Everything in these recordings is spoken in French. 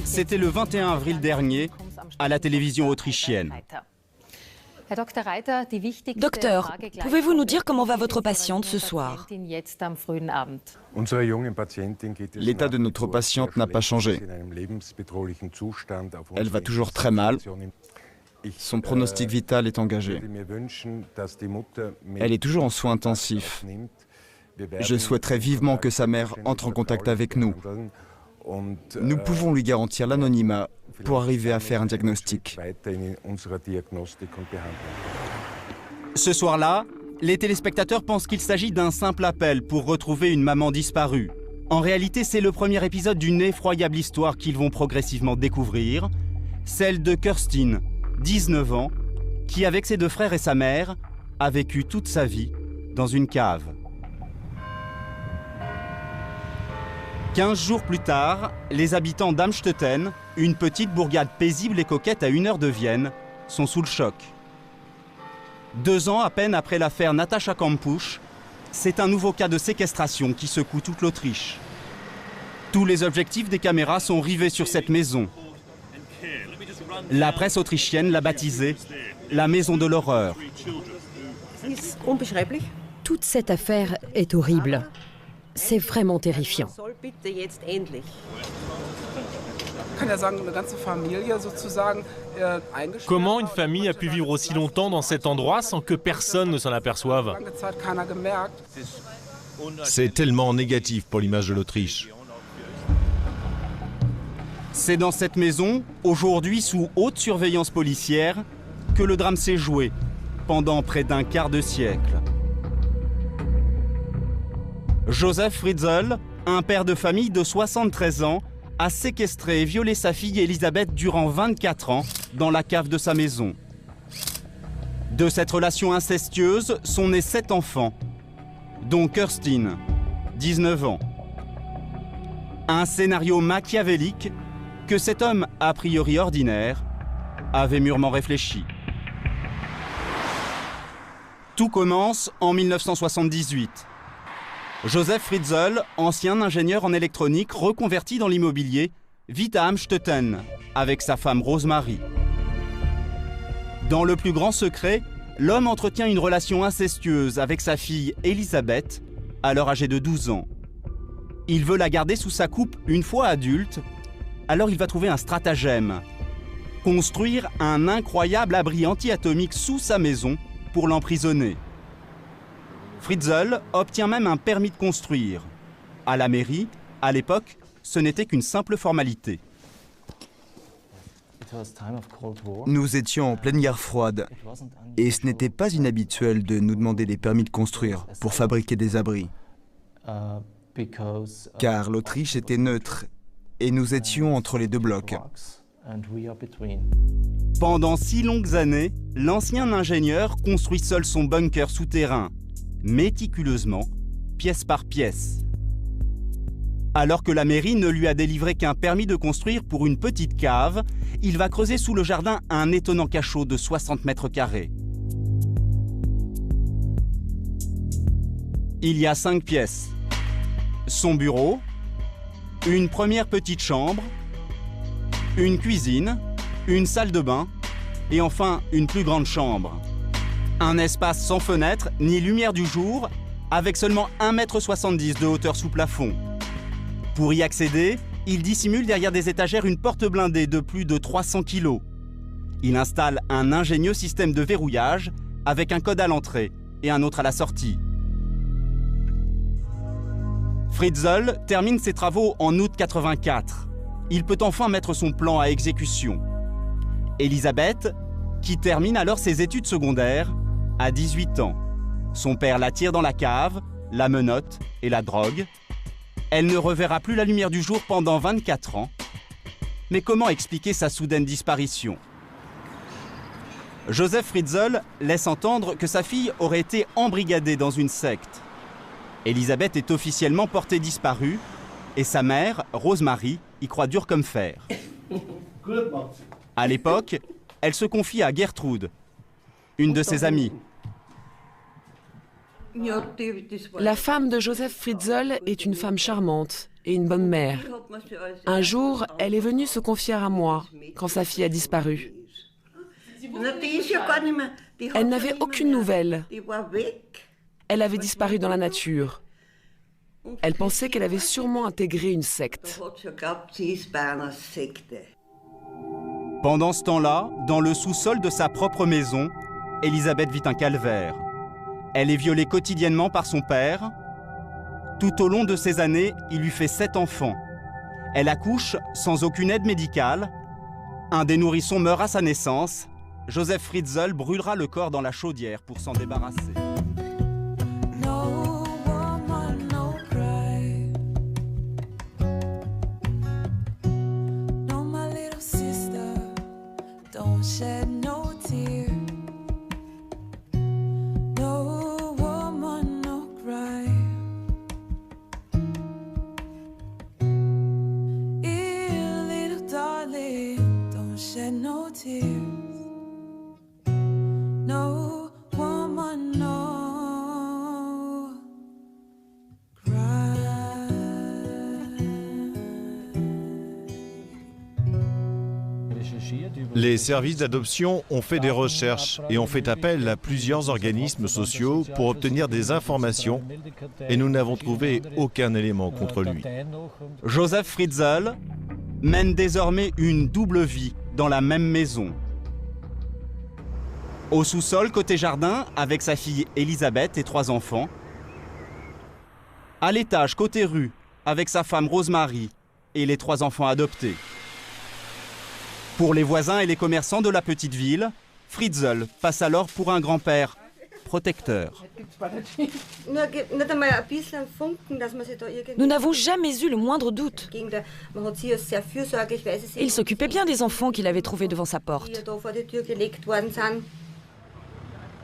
C'était le 21 avril dernier à la télévision autrichienne. Docteur, pouvez-vous nous dire comment va votre patiente ce soir? L'état de notre patiente n'a pas changé. Elle va toujours très mal. Son pronostic vital est engagé. Elle est toujours en soins intensifs. Je souhaiterais vivement que sa mère entre en contact avec nous. Nous pouvons lui garantir l'anonymat pour arriver à faire un diagnostic. Ce soir-là, les téléspectateurs pensent qu'il s'agit d'un simple appel pour retrouver une maman disparue. En réalité, c'est le premier épisode d'une effroyable histoire qu'ils vont progressivement découvrir, celle de Kerstin, 19 ans, qui, avec ses 2 frères et sa mère, a vécu toute sa vie dans une cave. 15 jours plus tard, les habitants d'Amstetten, une petite bourgade paisible et coquette à 1 heure de Vienne, sont sous le choc. 2 ans à peine après l'affaire Natascha Kampusch, c'est un nouveau cas de séquestration qui secoue toute l'Autriche. Tous les objectifs des caméras sont rivés sur cette maison. La presse autrichienne l'a baptisée la maison de l'horreur. Toute cette affaire est horrible. C'est vraiment terrifiant. Comment une famille a pu vivre aussi longtemps dans cet endroit sans que personne ne s'en aperçoive? C'est tellement négatif pour l'image de l'Autriche. C'est dans cette maison, aujourd'hui sous haute surveillance policière, que le drame s'est joué pendant près d'un quart de siècle. Joseph Fritzl, un père de famille de 73 ans, a séquestré et violé sa fille Elisabeth durant 24 ans dans la cave de sa maison. De cette relation incestueuse sont nés 7 enfants, dont Kerstin, 19 ans. Un scénario machiavélique que cet homme, a priori ordinaire, avait mûrement réfléchi. Tout commence en 1978. Joseph Fritzl, ancien ingénieur en électronique reconverti dans l'immobilier, vit à Amstetten avec sa femme Rosemarie. Dans le plus grand secret, l'homme entretient une relation incestueuse avec sa fille Elisabeth, alors âgée de 12 ans. Il veut la garder sous sa coupe une fois adulte, alors il va trouver un stratagème. Construire un incroyable abri anti-atomique sous sa maison pour l'emprisonner. Fritzl obtient même un permis de construire. À la mairie, à l'époque, ce n'était qu'une simple formalité. Nous étions en pleine guerre froide et ce n'était pas inhabituel de nous demander des permis de construire pour fabriquer des abris. Car l'Autriche était neutre et nous étions entre les 2 blocs. Pendant 6 longues années, l'ancien ingénieur construit seul son bunker souterrain, méticuleusement, pièce par pièce. Alors que la mairie ne lui a délivré qu'un permis de construire pour une petite cave, il va creuser sous le jardin un étonnant cachot de 60 mètres carrés. Il y a 5 pièces. Son bureau, une première petite chambre, une cuisine, une salle de bain et enfin une plus grande chambre. Un espace sans fenêtre ni lumière du jour, avec seulement 1,70 m de hauteur sous plafond. Pour y accéder, il dissimule derrière des étagères une porte blindée de plus de 300 kg. Il installe un ingénieux système de verrouillage avec un code à l'entrée et un autre à la sortie. Fritzl termine ses travaux en août 84. Il peut enfin mettre son plan à exécution. Elisabeth, qui termine alors ses études secondaires, a 18 ans. Son père l'attire dans la cave, la menotte et la drogue. Elle ne reverra plus la lumière du jour pendant 24 ans. Mais comment expliquer sa soudaine disparition? Joseph Fritzl laisse entendre que sa fille aurait été embrigadée dans une secte. Elisabeth est officiellement portée disparue et sa mère, Rosemarie, y croit dur comme fer. À l'époque, elle se confie à Gertrude, une de ses amies. La femme de Joseph Fritzl est une femme charmante et une bonne mère. Un jour, elle est venue se confier à moi quand sa fille a disparu. Elle n'avait aucune nouvelle. Elle avait disparu dans la nature. Elle pensait qu'elle avait sûrement intégré une secte. Pendant ce temps-là, dans le sous-sol de sa propre maison, Elisabeth vit un calvaire. Elle est violée quotidiennement par son père. Tout au long de ces années, il lui fait 7 enfants. Elle accouche sans aucune aide médicale. Un des nourrissons meurt à sa naissance. Joseph Fritzl brûlera le corps dans la chaudière pour s'en débarrasser. Les services d'adoption ont fait des recherches et ont fait appel à plusieurs organismes sociaux pour obtenir des informations et nous n'avons trouvé aucun élément contre lui. Joseph Fritzl mène désormais une double vie dans la même maison. Au sous-sol, côté jardin, avec sa fille Elisabeth et 3 enfants. À l'étage, côté rue, avec sa femme Rosemary et les 3 enfants adoptés. Pour les voisins et les commerçants de la petite ville, Fritzl passe alors pour un grand-père protecteur. Nous n'avons jamais eu le moindre doute. Il s'occupait bien des enfants qu'il avait trouvés devant sa porte.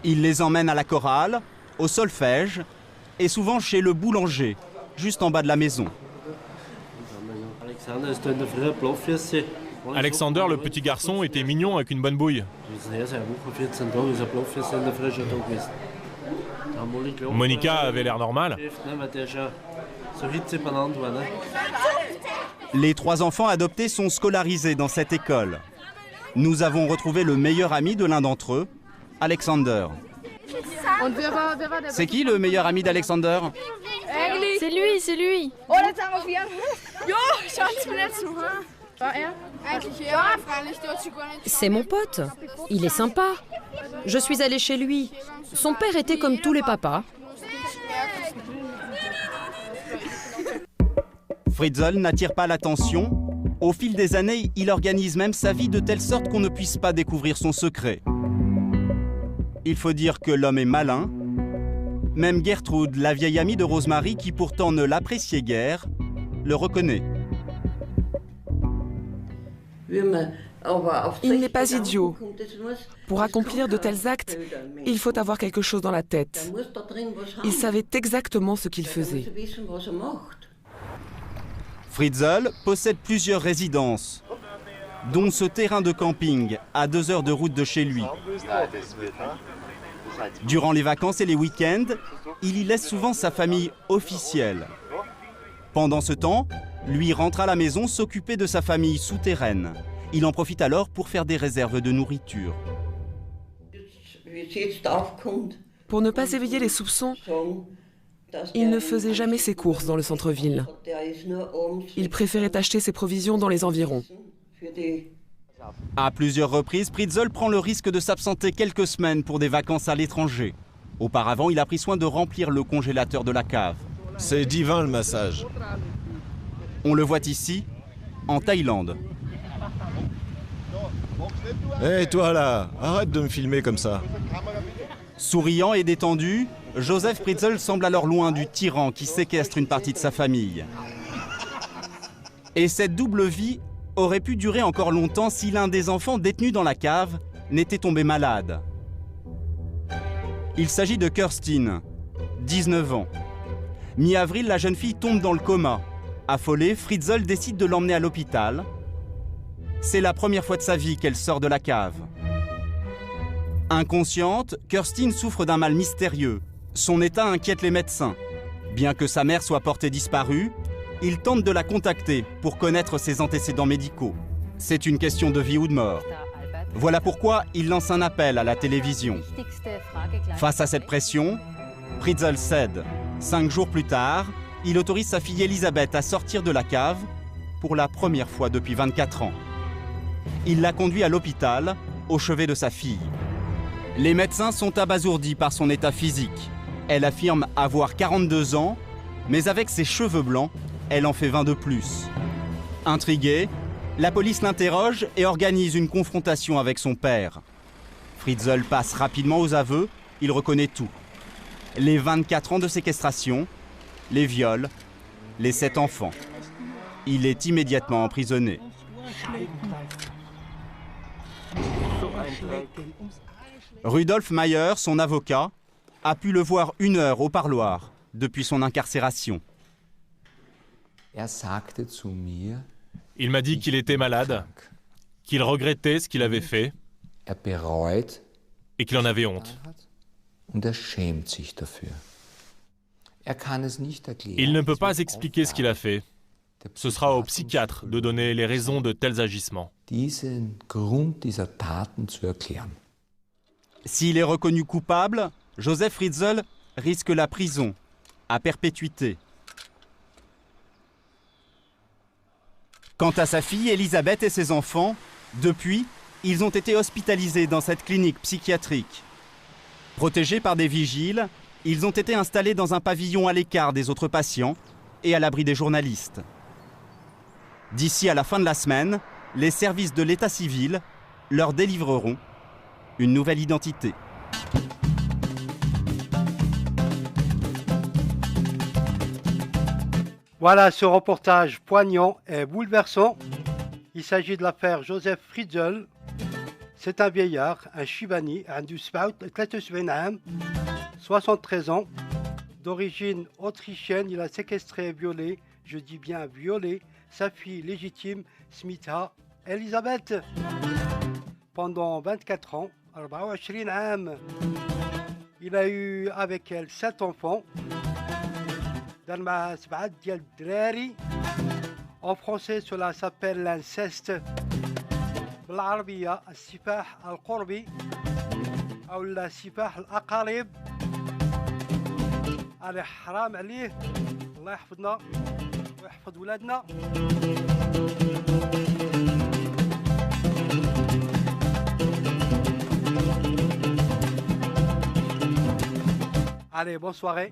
Il les emmène à la chorale, au solfège et souvent chez le boulanger, juste en bas de la maison. Alexander, le petit garçon, était mignon avec une bonne bouille. Monica avait l'air normale. Les 3 enfants adoptés sont scolarisés dans cette école. Nous avons retrouvé le meilleur ami de l'un d'entre eux, Alexander. C'est qui le meilleur ami d'Alexander? C'est lui, c'est lui. C'est mon pote. Il est sympa. Je suis allée chez lui. Son père était comme tous les papas. Fritzl n'attire pas l'attention. Au fil des années, il organise même sa vie de telle sorte qu'on ne puisse pas découvrir son secret. Il faut dire que l'homme est malin. Même Gertrude, la vieille amie de Rosemary, qui pourtant ne l'appréciait guère, le reconnaît. Il n'est pas idiot. Pour accomplir de tels actes, il faut avoir quelque chose dans la tête. Il savait exactement ce qu'il faisait. Fritzl possède plusieurs résidences, dont ce terrain de camping à 2 heures de route de chez lui. Durant les vacances et les week-ends, il y laisse souvent sa famille officielle. Pendant ce temps, lui rentre à la maison s'occuper de sa famille souterraine. Il en profite alors pour faire des réserves de nourriture. Pour ne pas éveiller les soupçons, il ne faisait jamais ses courses dans le centre-ville. Il préférait acheter ses provisions dans les environs. À plusieurs reprises, Fritzl prend le risque de s'absenter quelques semaines pour des vacances à l'étranger. Auparavant, il a pris soin de remplir le congélateur de la cave. C'est divin le massage. On le voit ici, en Thaïlande. Hé toi là, arrête de me filmer comme ça. Souriant et détendu, Joseph Fritzl semble alors loin du tyran qui séquestre une partie de sa famille. Et cette double vie aurait pu durer encore longtemps si l'un des enfants détenus dans la cave n'était tombé malade. Il s'agit de Kerstin, 19 ans. Mi-avril, la jeune fille tombe dans le coma. Affolée, Fritzl décide de l'emmener à l'hôpital. C'est la première fois de sa vie qu'elle sort de la cave. Inconsciente, Kerstin souffre d'un mal mystérieux, Son état inquiète les médecins. Bien que sa mère soit portée disparue, il tente de la contacter pour connaître ses antécédents médicaux. C'est une question de vie ou de mort. Voilà pourquoi il lance un appel à la télévision. Face à cette pression, Fritzl cède. 5 jours plus tard, il autorise sa fille Elisabeth à sortir de la cave pour la première fois depuis 24 ans. Il la conduit à l'hôpital, au chevet de sa fille. Les médecins sont abasourdis par son état physique. Elle affirme avoir 42 ans, mais avec ses cheveux blancs, elle en fait 20 de plus. Intriguée, la police l'interroge et organise une confrontation avec son père. Fritzl passe rapidement aux aveux, il reconnaît tout. Les 24 ans de séquestration, les viols, les 7 enfants. Il est immédiatement emprisonné. Rudolf Mayer, son avocat, a pu le voir 1 heure au parloir depuis son incarcération. Il m'a dit qu'il était malade, qu'il regrettait ce qu'il avait fait et qu'il en avait honte. Il ne peut pas expliquer ce qu'il a fait. Ce sera au psychiatre de donner les raisons de tels agissements. S'il est reconnu coupable, Josef Fritzl risque la prison à perpétuité. Quant à sa fille Elisabeth et ses enfants, depuis, ils ont été hospitalisés dans cette clinique psychiatrique. Protégés par des vigiles, ils ont été installés dans un pavillon à l'écart des autres patients et à l'abri des journalistes. D'ici à la fin de la semaine, les services de l'état civil leur délivreront une nouvelle identité. Voilà ce reportage poignant et bouleversant. Il s'agit de l'affaire Josef Fritzl. C'est un vieillard, un Chibani, un du Spout, 73 ans, d'origine autrichienne. Il a séquestré et violé, je dis bien violé, sa fille légitime, Smitha Elisabeth, pendant 24 ans. 24 عام. Il a eu avec elle 7 enfants. En français, cela s'appelle l'inceste. بالعربية السفاح القربي أو السفاح الأقارب. عليه حرام عليه. الله يحفظنا ويحفظ ولادنا. Allez, bonne soirée.